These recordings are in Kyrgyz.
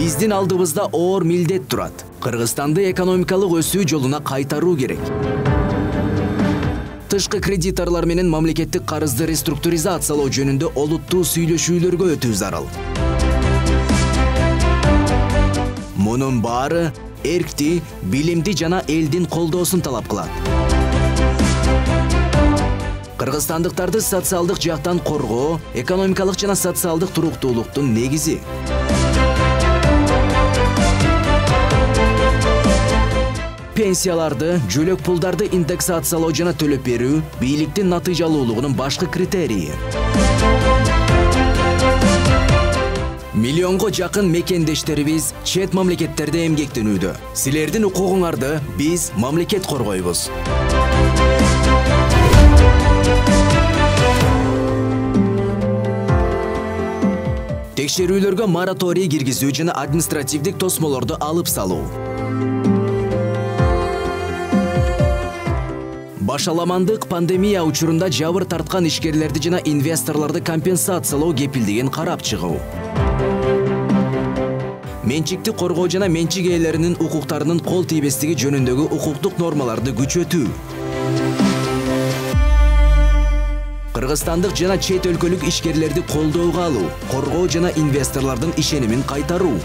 Биздин алдыбызда оор милдет турат. Кыргызстанды экономикалык өсүү жолуна кайтаруу керек. Тышкы кредиторлор менен мамлекеттик карызды реструктуризациялоо жөнүндө олуттуу сүйлөшүүлөргө өтүү зарыл. Мунун баары эркти, билимди жана элдин колдоосун талап кылат. Кыргызстандыктарды социалдык жактан коргоо, экономикалык жана социалдык туруктуулуктун негизи. Пенсияларды, жөлөк пулдарды индексациялоо жана төлөп берүү бийликтин натыйжалуулугунун башкы критерийи. Миллионго жакын мекендештерибиз чет мамлекеттерде эмгектенүүдө. Силердин укугуңарды биз мамлекет коргойбуз. Текшерүүлөргө мораторий киргизүү жана административдик тосмолорду алып салуу. Башаламандык пандемия учурунда жабыр тарткан ишкерлерди жана инвесторлорду компенсациялоо кепилдигин карап чыгуу. Менчикти коргоо жана менчик ээлеринин укуктарынын кол тийбестиги жөнүндөгү укуктук нормаларды күчөтүү. Кыргызстандык жана чет өлкөлүк ишкерлерди колдоого алуу, коргоо жана инвесторлордун ишенимин кайтаруу.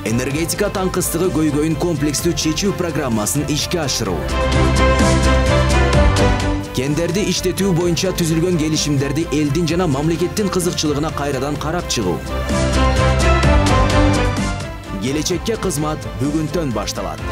Энергетика таңкыстыгы көйгөйүн комплекстүү чечүү программасын ишке ашыруу. Кендерди иштетүү боюнча түзүлгөн келишимдерди элдин жана мамлекеттин кызыкчылыгына кайрадан карап чыгуу. Келечекке кызмат бүгүнтөн башталат.